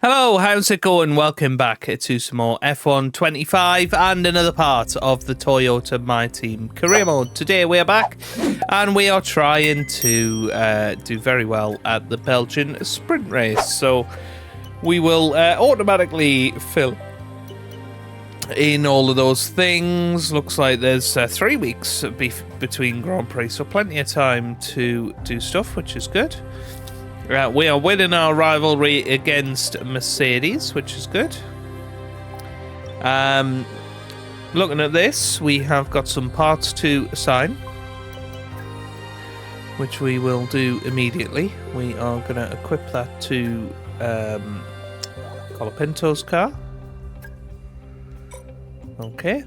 Hello, how's it going? Welcome back to some more F1 25 and another part of the Toyota My Team career mode. Today we are back and we are trying to do very well at the Belgian sprint race. So we will automatically fill in all of those things. Looks like there's 3 weeks between Grand Prix, so plenty of time to do stuff, which is good. We are winning our rivalry against Mercedes, which is good. Looking at this, we have got some parts to assign, which we will do immediately. We are going to equip that to Colapinto's car. Okay.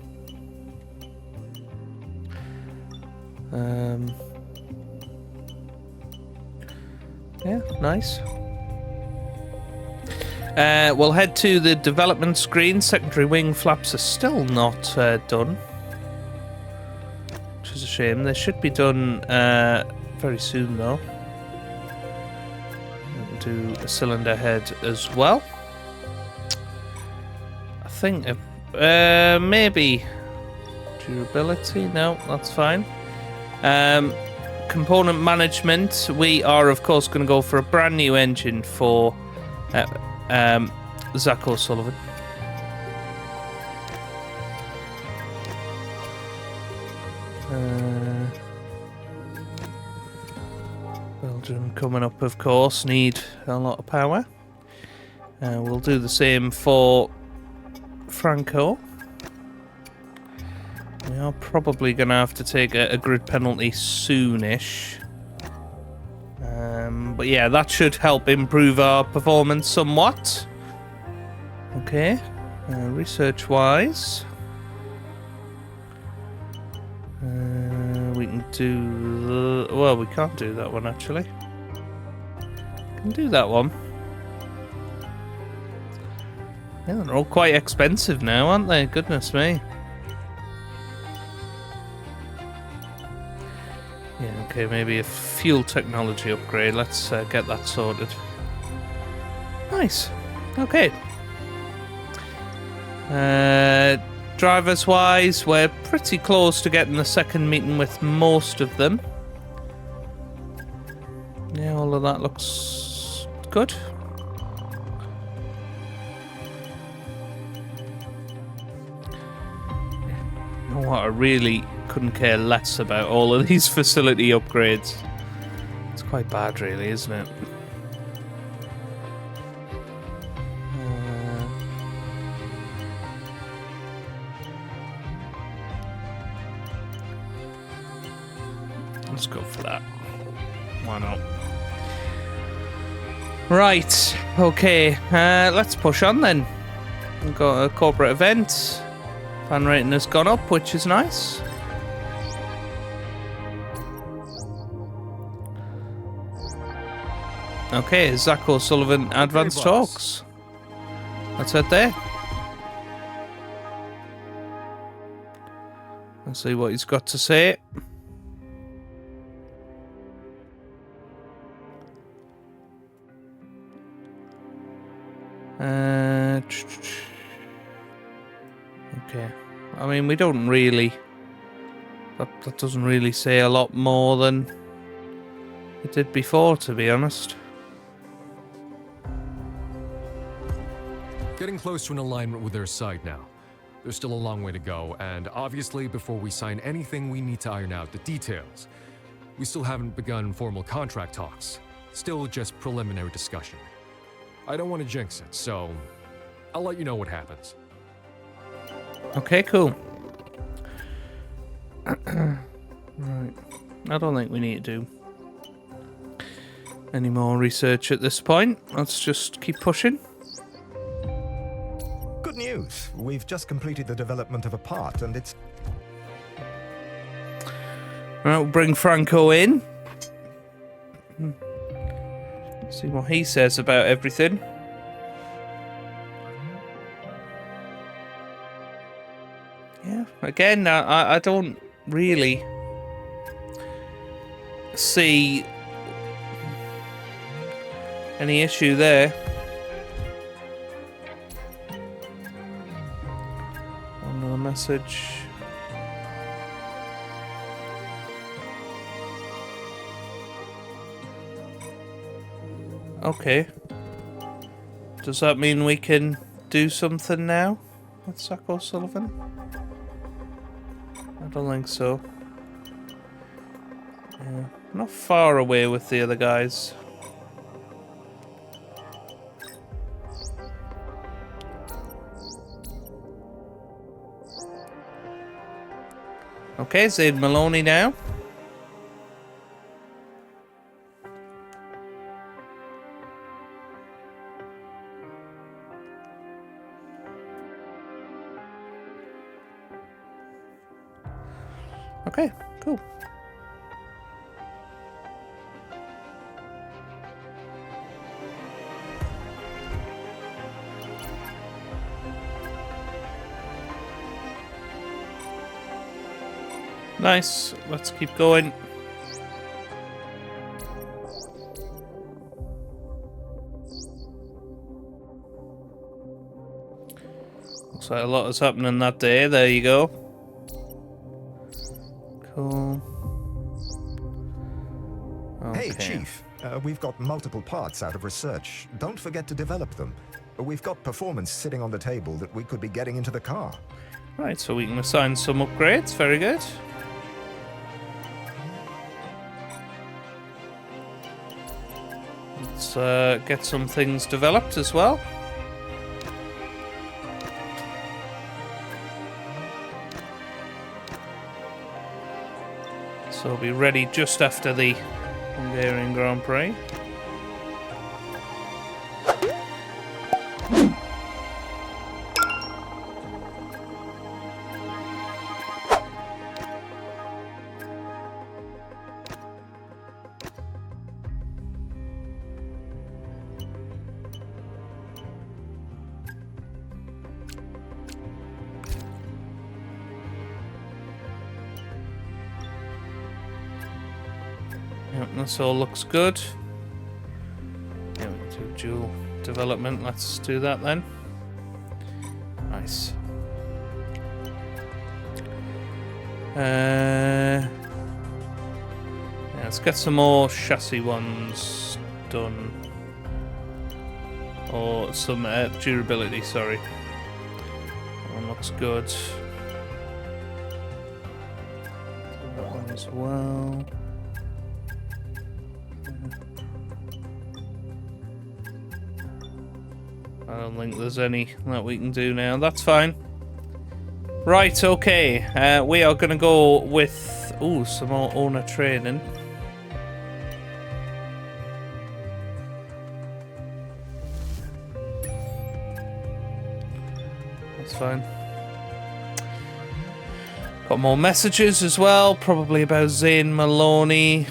Yeah, nice. We'll head to the development screen. Secondary wing flaps are still not done, which is a shame. They should be done very soon, though. We'll do a cylinder head as well. I think maybe durability. No, that's fine. Component management, we are of course going to go for a brand new engine for Zach O'Sullivan. Belgium coming up, of course, need a lot of power. We'll do the same for Franco. We are probably going to have to take a grid penalty soonish. But yeah, that should help improve our performance somewhat. Okay. Research-wise, we can do... well, we can't do that one, actually. We can do that one. Yeah, they're all quite expensive now, aren't they? Goodness me. Yeah, okay, maybe a fuel technology upgrade. Let's get that sorted. Nice. Okay. Drivers-wise, we're pretty close to getting the second meeting with most of them. Yeah, all of that looks good. You know what, I really couldn't care less about all of these facility upgrades. It's quite bad, really, isn't it? Let's go for that. Why not? Right, okay, let's push on then. We've got a corporate event. Fan rating has gone up, which is nice. Okay, Zach O'Sullivan, advanced talks. Let's head there. Let's see what he's got to say. Okay. I mean, we don't really... That doesn't really say a lot more than it did before, to be honest. Getting close to an alignment with their side now. There's still a long way to go, and obviously before we sign anything we need to iron out the details. We still haven't begun formal contract talks. Still just preliminary discussion. I don't want to jinx it, so I'll let you know what happens. Okay, cool. Right. I don't think we need to do any more research at this point. Let's just keep pushing. Good news. We've just completed the development of a part, and it's... Right, we'll bring Franco in. See what he says about everything. Yeah, again, I don't really see any issue there. message. Okay. Does that mean we can do something now with Zach O'Sullivan? I don't think so. Yeah, not far away with the other guys. Okay, Zaid Maloney now. Okay, cool. Nice. Let's keep going. Looks like a lot is happening that day. There you go. Cool. Okay. Hey, Chief. We've got multiple parts out of research. Don't forget to develop them. We've got performance sitting on the table that we could be getting into the car. Right, so we can assign some upgrades. Very good. Let's get some things developed as well. So we'll be ready just after the Hungarian Grand Prix. Yep, this all looks good. Yeah, we'll do dual development. Let's do that then. Nice. Yeah, let's get some more chassis ones done. Or some durability, sorry. That one looks good. That one as well. I don't think there's any that we can do now. That's fine. Right, okay. We are going to go with... Ooh, some more owner training. That's fine. Got more messages as well. Probably about Zane Maloney.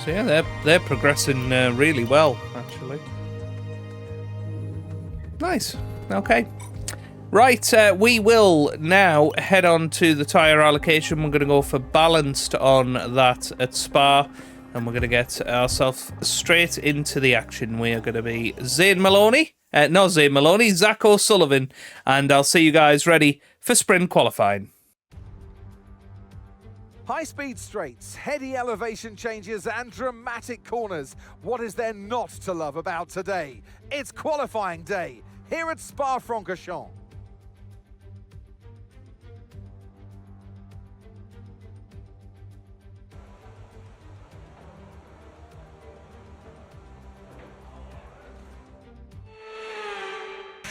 So yeah, they're progressing really well, actually. Nice. Okay. Right, we will now head on to the tyre allocation. We're going to go for balanced on that at Spa, and we're going to get ourselves straight into the action. We are going to be Zane Maloney, not Zane Maloney, Zach O'Sullivan, and I'll see you guys ready for sprint qualifying. High-speed straights, heady elevation changes and dramatic corners. What is there not to love about today? It's qualifying day here at Spa-Francorchamps.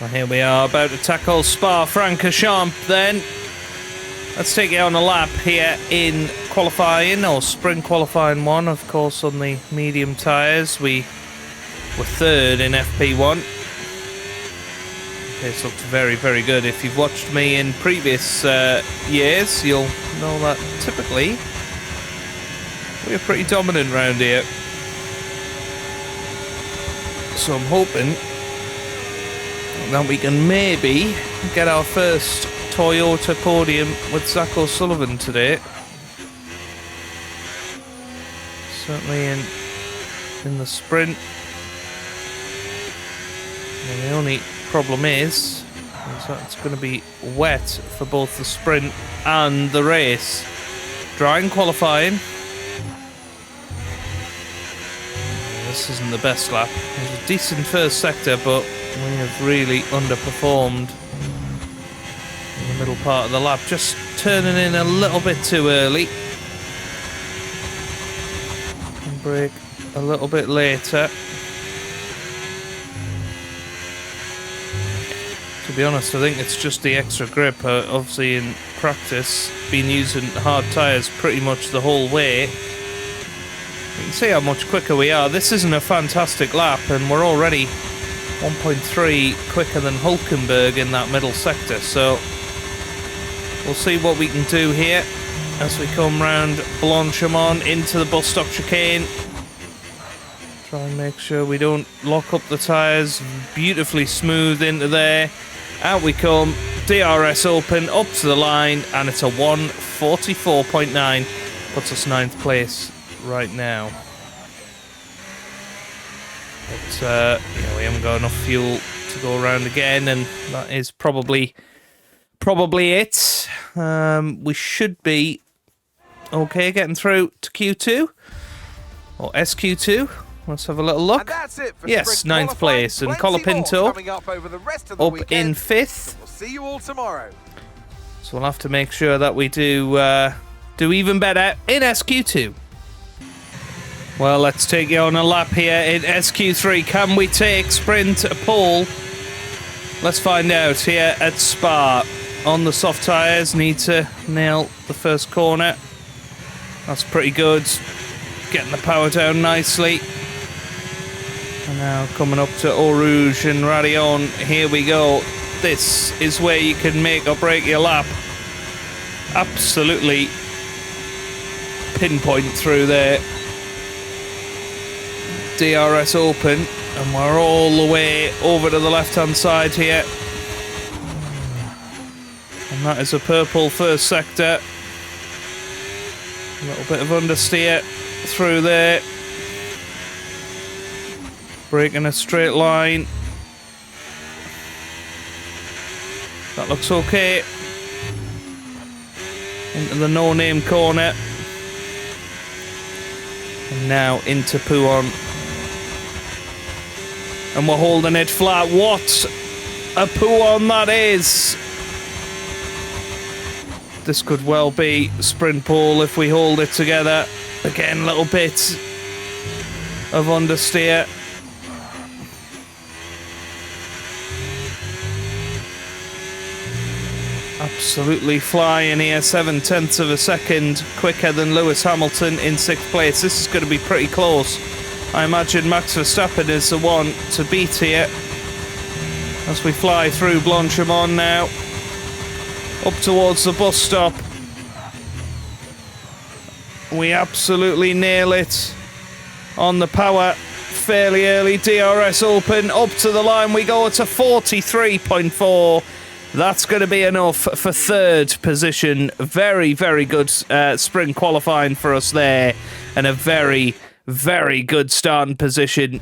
Well, here we are about to tackle Spa-Francorchamps then. Let's take it on a lap here in qualifying, or sprint qualifying 1, of course, on the medium tyres. We were 3rd in FP1. This looks very, very good. If you've watched me in previous years, you'll know that typically we're pretty dominant around here. So I'm hoping Then we can maybe get our first Toyota podium with Zach O'Sullivan today. Certainly in the sprint. And the only problem is that it's going to be wet for both the sprint and the race. Dry in qualifying. This isn't the best lap. It was a decent first sector, but we have really underperformed in the middle part of the lap. Just turning in a little bit too early. And brake a little bit later. To be honest, I think it's just the extra grip. Obviously in practice, been using hard tyres pretty much the whole way. You can see how much quicker we are. This isn't a fantastic lap, and we're already 1.3 quicker than Hulkenberg in that middle sector. So we'll see what we can do here as we come round Blanchimont into the bus stop chicane. Try and make sure we don't lock up the tyres. Beautifully smooth into there. Out we come. DRS open, up to the line, and it's a 1:44.9. Puts us 9th place right now. But we haven't got enough fuel to go around again, and that is probably it. We should be okay getting through to Q2 or SQ2. Let's have a little look. And that's it for yes, 9th place, and Colapinto up in 5th. We'll see you all tomorrow. So we'll have to make sure that we do even better in SQ2. Well, let's take you on a lap here in SQ3. Can we take sprint pole? Let's find out here at Spa. On the soft tyres, need to nail the first corner. That's pretty good. Getting the power down nicely. And now coming up to Eau Rouge and Radion. Here we go. This is where you can make or break your lap. Absolutely pinpoint through there. DRS open, and we're all the way over to the left-hand side here. And that is a purple first sector. A little bit of understeer through there. Braking a straight line. That looks okay. Into the no-name corner. And now into Pouon. And we're holding it flat. What a Pouon that is! This could well be sprint pole if we hold it together. Again, a little bit of understeer. Absolutely flying here, 0.7 of a second quicker than Lewis Hamilton in 6th place. This is going to be pretty close. I imagine Max Verstappen is the one to beat here. As we fly through Blanchimont now. Up towards the bus stop. We absolutely nail it on the power fairly early. DRS open, up to the line we go. It's a 43.4. That's going to be enough for 3rd position. Very, very good sprint qualifying for us there. And a very, very good starting position.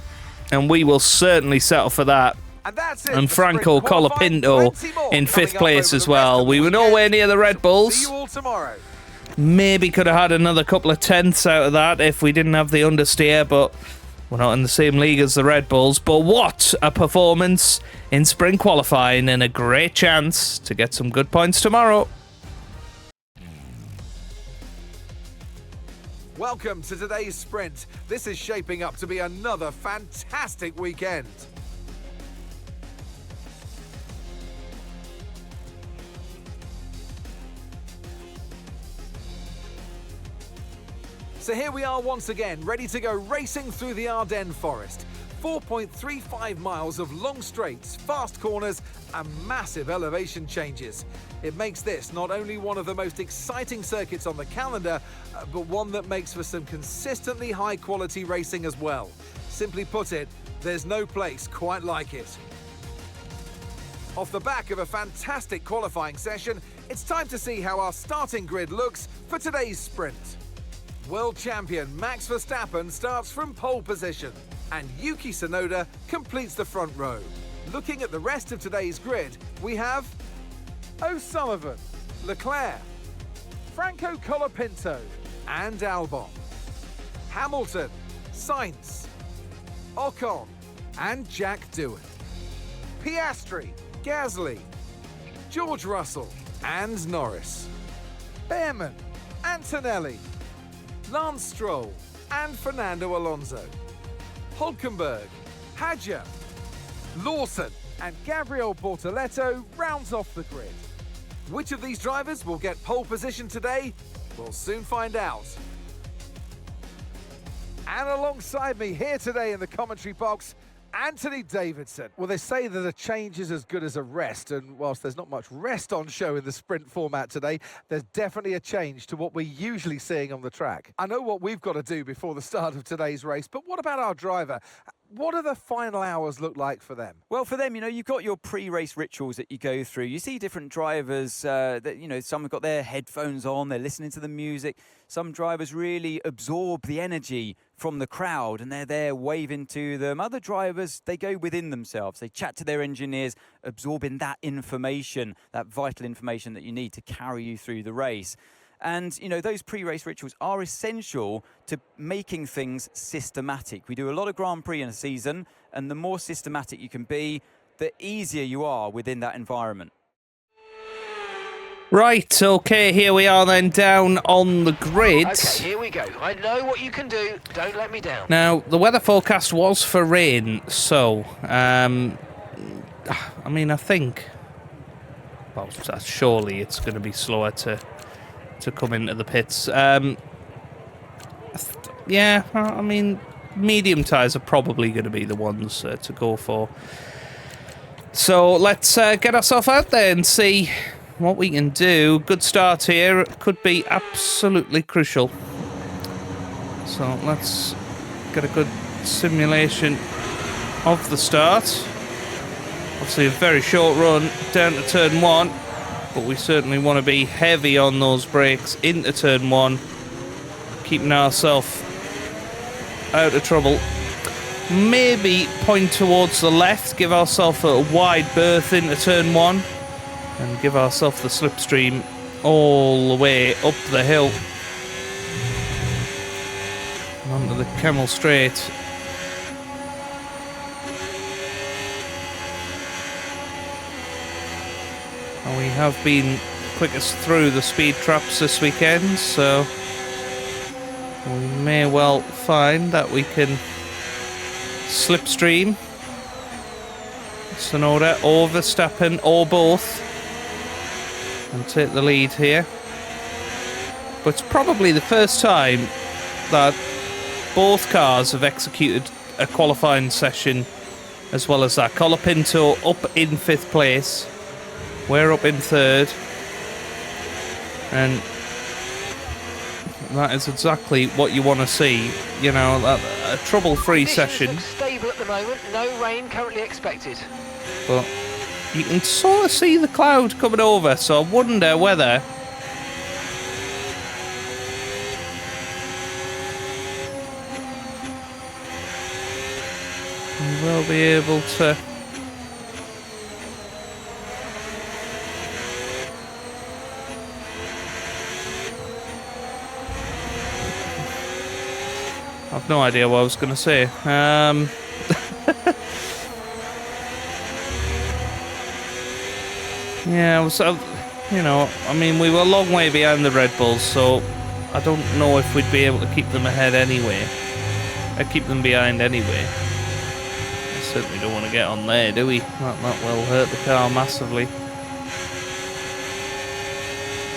And we will certainly settle for that. And Franco Colapinto in 5th place as well. We were nowhere near the Red Bulls. Maybe could have had another couple of tenths out of that if we didn't have the understeer, but we're not in the same league as the Red Bulls. But what a performance in sprint qualifying, and a great chance to get some good points tomorrow. Welcome to today's sprint. This is shaping up to be another fantastic weekend. So here we are once again, ready to go racing through the Ardennes forest. 4.35 miles of long straights, fast corners and massive elevation changes. It makes this not only one of the most exciting circuits on the calendar, but one that makes for some consistently high quality racing as well. Simply put it, there's no place quite like it. Off the back of a fantastic qualifying session, it's time to see how our starting grid looks for today's sprint. World champion Max Verstappen starts from pole position, and Yuki Tsunoda completes the front row. Looking at the rest of today's grid, we have O'Sullivan, Leclerc, Franco Colapinto, and Albon, Hamilton, Sainz, Ocon, and Jack Doohan, Piastri, Gasly, George Russell, and Norris, Behrman, Antonelli, Lance Stroll, and Fernando Alonso, Hülkenberg, Hadjar, Lawson, and Gabriel Bortoleto rounds off the grid. Which of these drivers will get pole position today? We'll soon find out. And alongside me here today in the commentary box, Anthony Davidson. Well, they say that a change is as good as a rest, and whilst there's not much rest on show in the sprint format today, there's definitely a change to what we're usually seeing on the track. I know what we've got to do before the start of today's race, but what about our driver? What do the final hours look like for them? Well, for them, you've got your pre-race rituals that you go through. You see different drivers that, some have got their headphones on, they're listening to the music. Some drivers really absorb the energy from the crowd and they're there waving to them. Other drivers, they go within themselves. They chat to their engineers, absorbing that information, that vital information that you need to carry you through the race. And, those pre-race rituals are essential to making things systematic. We do a lot of Grand Prix in a season, and the more systematic you can be, the easier you are within that environment. Right, okay, here we are then down on the grid. Okay, here we go. I know what you can do. Don't let me down. Now, the weather forecast was for rain, so, I think, well, surely it's going to be slower to come into the pits. Medium tyres are probably going to be the ones to go for. So let's get ourselves out there and see what we can do. Good start here. Could be absolutely crucial. So let's get a good simulation of the start. Obviously a very short run down to turn 1. But we certainly want to be heavy on those brakes into turn 1, keeping ourselves out of trouble. Maybe point towards the left, give ourselves a wide berth into turn 1, and give ourselves the slipstream all the way up the hill and onto the Camel Straight. We have been quickest through the speed traps this weekend, so we may well find that we can slipstream Tsunoda or Verstappen or both and take the lead here. But it's probably the first time that both cars have executed a qualifying session as well as that. Colapinto up in 5th place. We're up in 3rd, and that is exactly what you want to see. A trouble-free session. Looks stable at the moment. No rain currently expected. But you can sort of see the cloud coming over, so I wonder whether we will be able to. I've no idea what I was going to say. We were a long way behind the Red Bulls, so I don't know if we'd be able to keep them ahead anyway. Keep them behind anyway. I certainly don't want to get on there, do we? That will hurt the car massively.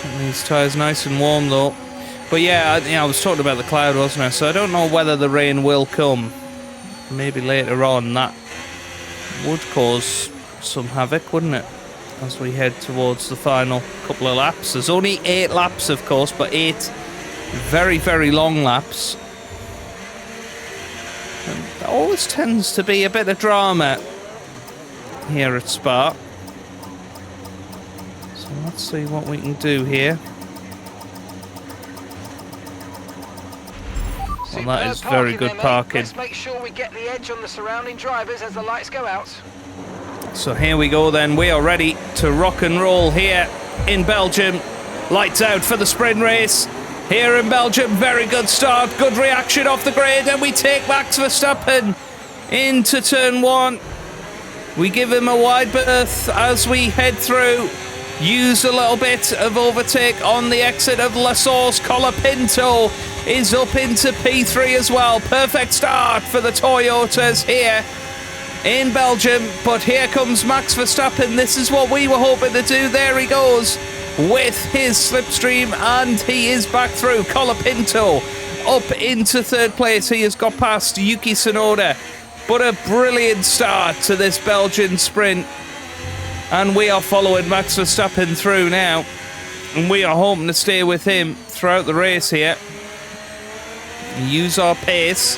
And these tyres nice and warm though. But yeah, I was talking about the cloud, wasn't I? So I don't know whether the rain will come. Maybe later on. That would cause some havoc, wouldn't it? As we head towards the final couple of laps. There's only 8 laps, of course, but 8 very, very long laps. And there always tends to be a bit of drama here at Spa. Let's see what we can do here. Well, that is very good parking. Let's make sure we get the edge on the surrounding drivers as the lights go out. So here we go then. We are ready to rock and roll here in Belgium. Lights out for the sprint race. Here in Belgium, very good start, good reaction off the grid, and we take Max Verstappen into turn 1. We give him a wide berth as we head through. Use a little bit of overtake on the exit of La Source. Colapinto is up into P3 as well. Perfect start for the Toyotas here in Belgium. But here comes Max Verstappen. This is what we were hoping to do. There he goes with his slipstream, and he is back through. Colapinto up into third place. He has got past Yuki Tsunoda. But a brilliant start to this Belgian sprint. And we are following Max Verstappen through now. And we are hoping to stay with him throughout the race here. Use our pace.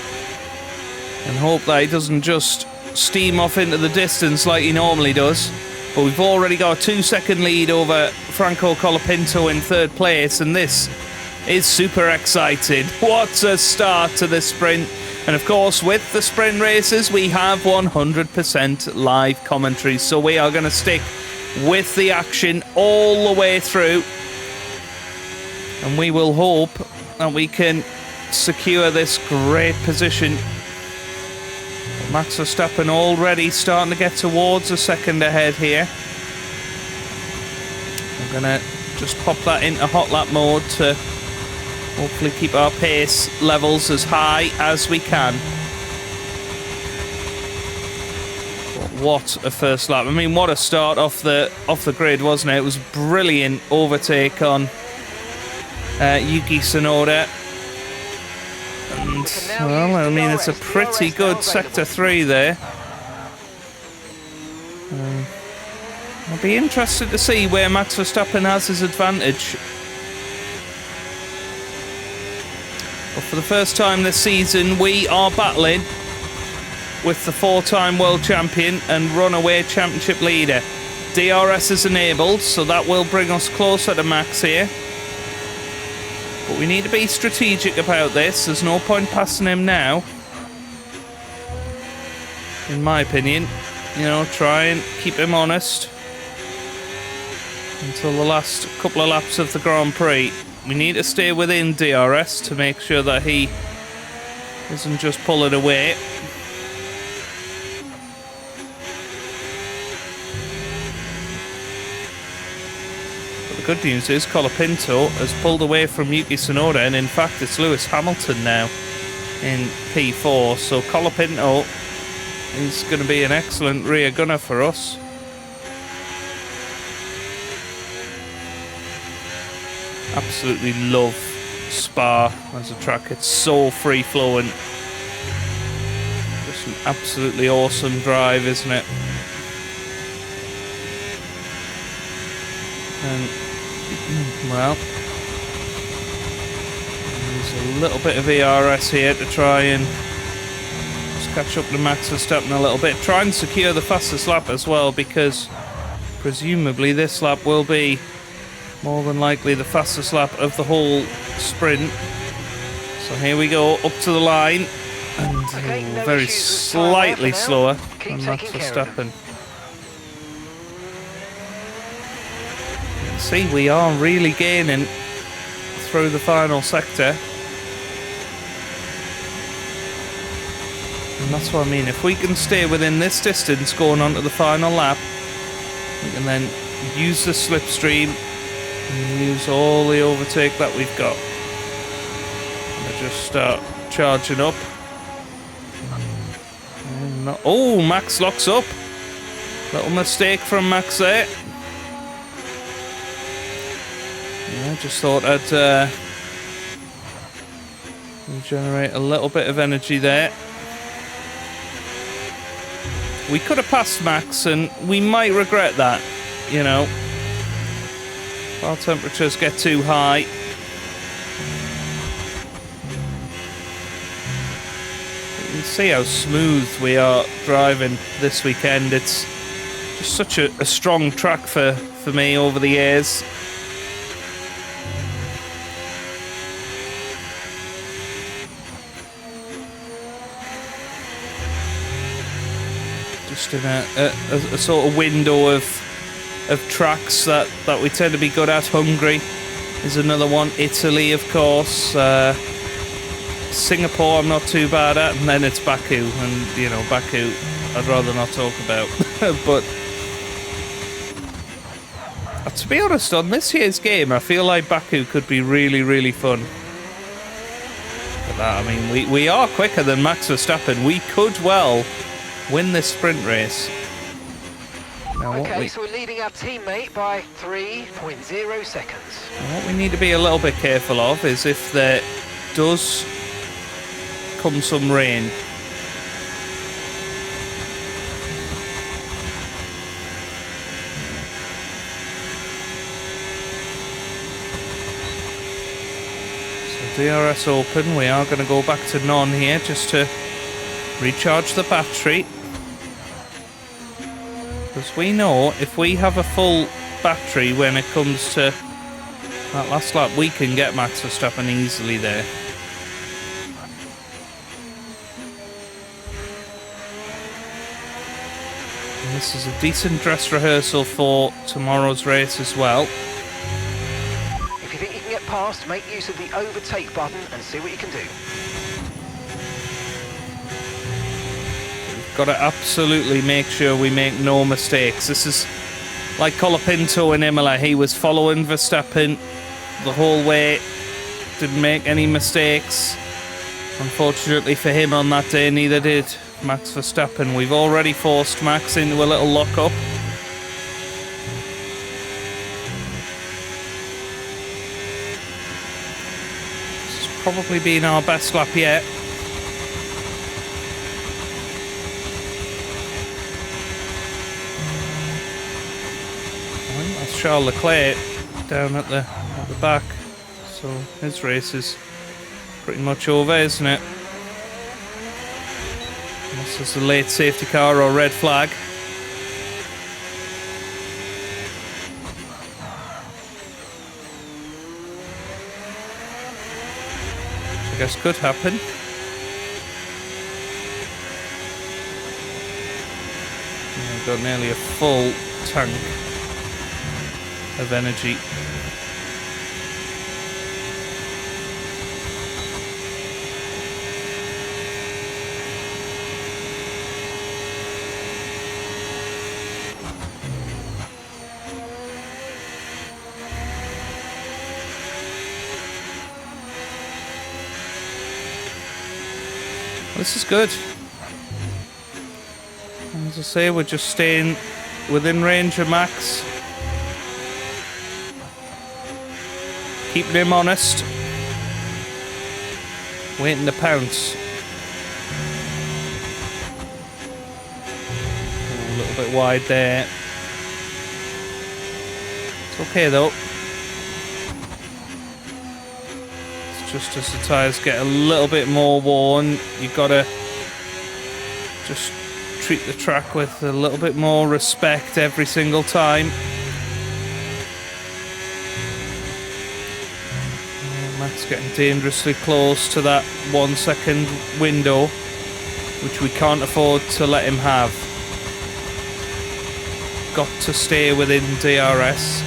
And hope that he doesn't just steam off into the distance like he normally does. But we've already got a 2-second lead over Franco Colapinto in third place. And this is super exciting. What a start to this sprint. And of course, with the sprint races, we have 100% live commentary. So we are going to stick with the action all the way through. And we will hope that we can secure this great position. Max Verstappen already starting to get towards a second ahead here. I'm going to just pop that into hot lap mode to hopefully keep our pace levels as high as we can. But what a first lap. I mean, what a start off the grid, wasn't it? It was brilliant overtake on Yuki Tsunoda. And, well, I mean, it's a pretty good Sector 3 there. I'll be interested to see where Max Verstappen has his advantage. But for the first time this season, we are battling with the 4-time world champion and runaway championship leader. DRS is enabled, so that will bring us closer to Max here. But we need to be strategic about this. There's no point passing him now. In my opinion, you know, try and keep him honest until the last couple of laps of the Grand Prix. We need to stay within DRS to make sure that he doesn't just pull it away. But the good news is Colapinto has pulled away from Yuki Tsunoda, and in fact it's Lewis Hamilton now in P4. So Colapinto is going to be an excellent rear gunner for us. Absolutely love Spa as a track. It's so free-flowing. Just an absolutely awesome drive, isn't it? And, well, there's a little bit of ERS here to try and just catch up to Max Verstappen a little bit. Try and secure the fastest lap as well, because presumably this lap will be more than likely the fastest lap of the whole sprint. So here we go, up to the line. And very slightly slower than Max Verstappen. See, we are really gaining through the final sector. And that's what I mean. If we can stay within this distance going on to the final lap, we can then use the slipstream and use all the overtake that we've got. And just start charging up. Oh, Max locks up. Little mistake from Max there. I just thought I'd generate a little bit of energy there. We could have passed Max, and we might regret that, you know. If our temperatures get too high. You can see how smooth we are driving this weekend. It's Just such a strong track for me over the years. Just in a sort of window of tracks that we tend to be good at. Hungary is another one. Italy, of course. Singapore I'm not too bad at, and then it's Baku, and you know, Baku I'd rather not talk about. But to be honest, on this year's game I feel like Baku could be really, really fun. But that, I mean, we are quicker than Max Verstappen. We could well win this sprint race. Now, Okay, so we're leading our teammate by 3.0 seconds. What we need to be a little bit careful of is if there does come some rain. So DRS open, we are going to go back to none here just to recharge the battery. Because we know if we have a full battery when it comes to that last lap, we can get Max Verstappen easily there. And this is a decent dress rehearsal for tomorrow's race as well. If you think you can get past, make use of the overtake button and see what you can do. Got to absolutely make sure we make no mistakes. This is like Colapinto in Imola. He was following Verstappen the whole way, didn't make any mistakes. Unfortunately for him on that day, neither did Max Verstappen. We've already forced Max into a little lock-up. This has probably been our best lap yet. That's Charles Leclerc down at the back, so his race is pretty much over, isn't it? Unless there's a late safety car or red flag. Which I guess could happen. Yeah, I've got nearly a full tank of energy. This is good. As I say, we're just staying within range of Max. Keeping him honest. Waiting to pounce. A little bit wide there. It's okay though. It's just as the tyres get a little bit more worn, you've got to just treat the track with a little bit more respect every single time. Max getting dangerously close to that 1 second window, which we can't afford to let him have. Got to stay within DRS.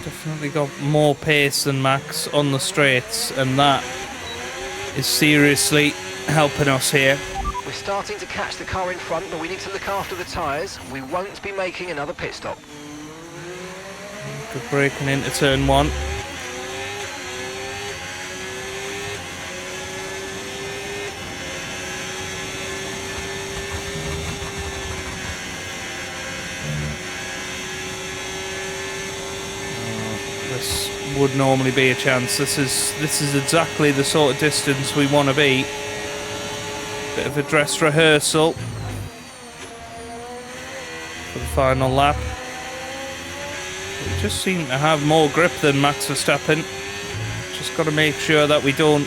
Definitely got more pace than Max on the straights, and that is seriously helping us here. We're starting to catch the car in front, but we need to look after the tyres. We won't be making another pit stop. Good braking into turn one. This would normally be a chance. This is exactly the sort of distance we want to be. Bit of a dress rehearsal for the final lap. We just seem to have more grip than Max Verstappen. Just got to make sure that we don't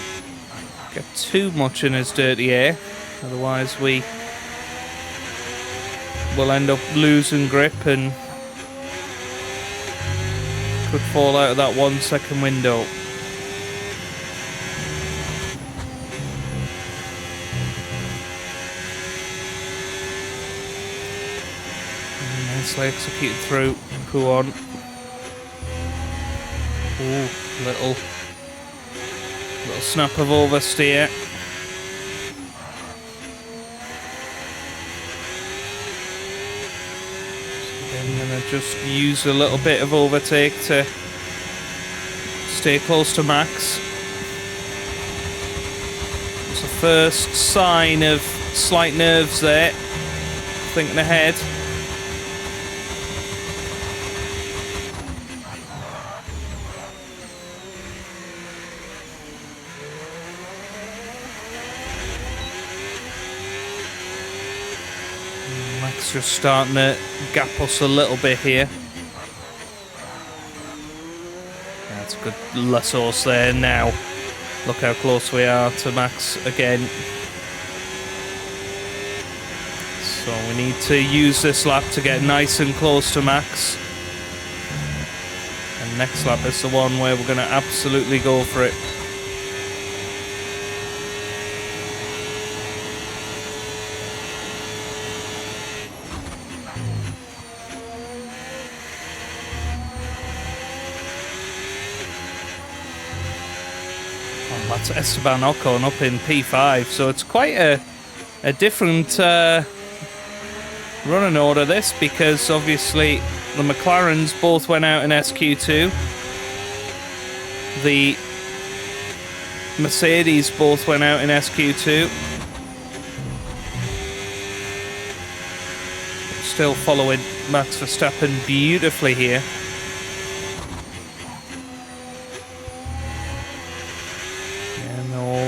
get too much in his dirty air, otherwise we will end up losing grip and could fall out of that 1 second window. Nicely executed through. Pull on. Ooh, little snap of oversteer. So I'm gonna just use a little bit of overtake to stay close to max. It's the first sign of slight nerves there. Thinking ahead. Max just starting to gap us a little bit here. That's a good Lassos there now. Look how close we are to Max again. So we need to use this lap to get nice and close to Max. And next lap is the one where we're going to absolutely go for it. That's Esteban Ocon up in P5, so it's quite a different running order this, because obviously the McLarens both went out in SQ2, the Mercedes both went out in SQ2, still following Max Verstappen beautifully here.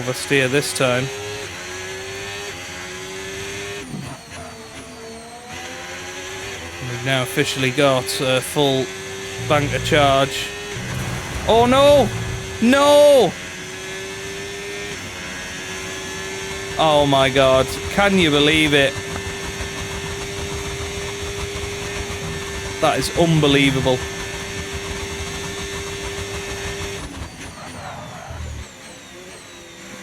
Oversteer this time. We've now officially got a full banker charge. Oh no! No! Oh my god, can you believe it? That is unbelievable.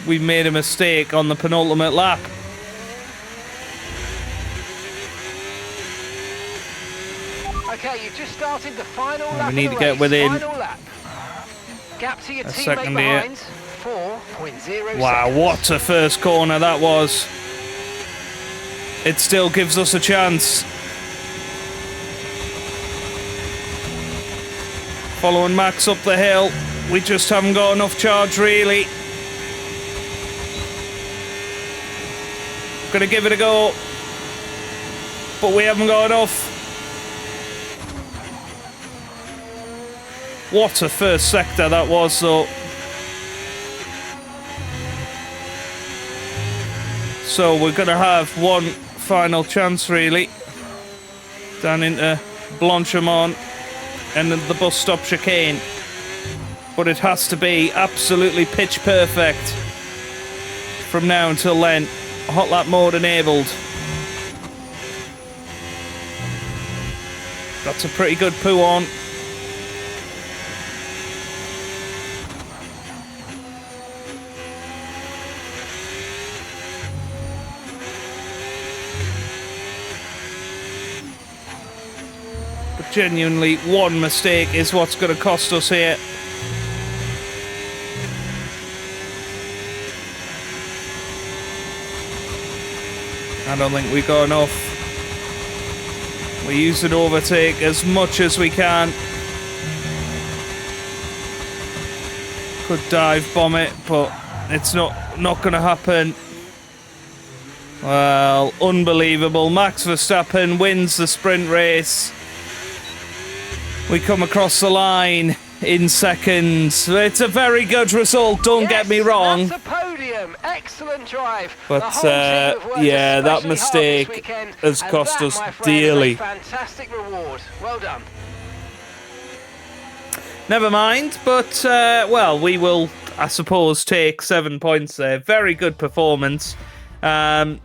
We made a mistake on the penultimate lap. Okay, you've just started the final lap. We need to get within Gap to your a teammate second here. behind, 4.0 Wow, seconds. what a first corner that was. It still gives us a chance. Following Max up the hill. We just haven't got enough charge, really. Gonna give it a go, but we haven't got enough. What a first sector that was, though. So we're gonna have one final chance, really, down into Blanchimont and the bus stop chicane, but it has to be absolutely pitch perfect from now until then. Hot lap mode enabled. That's a pretty good poo on. But genuinely, one mistake is what's going to cost us here. I don't think we got enough. We use an overtake as much as we can. Could dive bomb it, but it's not going to happen. Well, unbelievable. Max Verstappen wins the sprint race. We come across the line in seconds. It's a very good result, don't get me wrong. That's a podium. Excellent drive. But yeah, that mistake has cost us dearly. Fantastic reward. Well done. Never mind, but well, we will I suppose, take 7 points there. Very good performance. And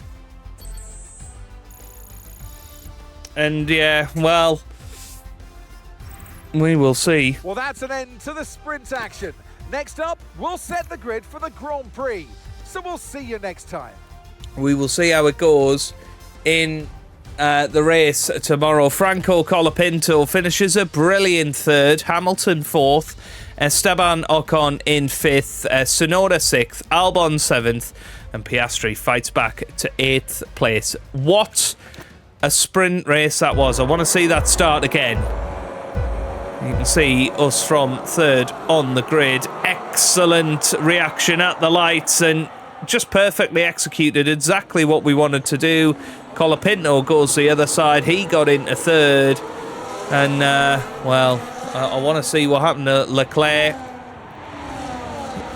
yeah, well, we will see. Well, that's an end to the sprint action. Next up, we'll set the grid for the Grand Prix. So we'll see you next time. We will see how it goes in the race tomorrow. Franco Colapinto finishes a brilliant third. Hamilton fourth. Esteban Ocon in fifth. Tsunoda sixth. Albon seventh. And Piastri fights back to 8th place. What a sprint race that was. I want to see that start again. You can see us from third on the grid. Excellent reaction at the lights and just perfectly executed exactly what we wanted to do. Colapinto goes the other side. He got into third. And, well, I want to see what happened to Leclerc.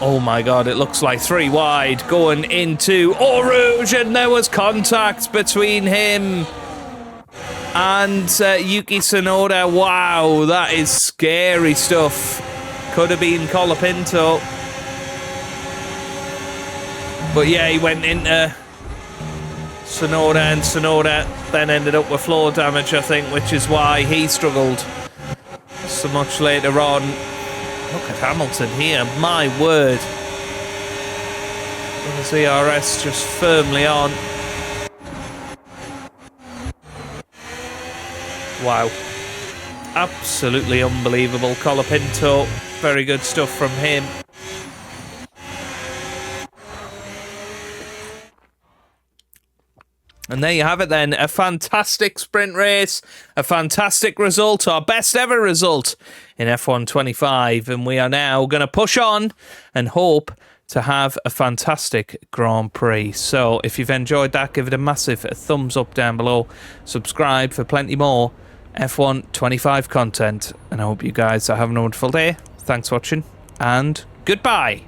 Oh, my God. It looks like 3 wide going into Eau Rouge. And there was contact between him and Yuki Tsunoda. Wow, that is scary stuff. Could have been Colapinto. But yeah, he went into Tsunoda, and Tsunoda then ended up with floor damage, I think, which is why he struggled so much later on. Look at Hamilton here, my word. The ZRS just firmly on. Wow. Absolutely unbelievable. Colapinto, very good stuff from him. And there you have it then. A fantastic sprint race. A fantastic result. Our best ever result in F1 25. And we are now going to push on and hope to have a fantastic Grand Prix. So if you've enjoyed that, give it a massive thumbs up down below. Subscribe for plenty more F1 25 content. And I hope you guys are having a wonderful day. Thanks for watching and goodbye.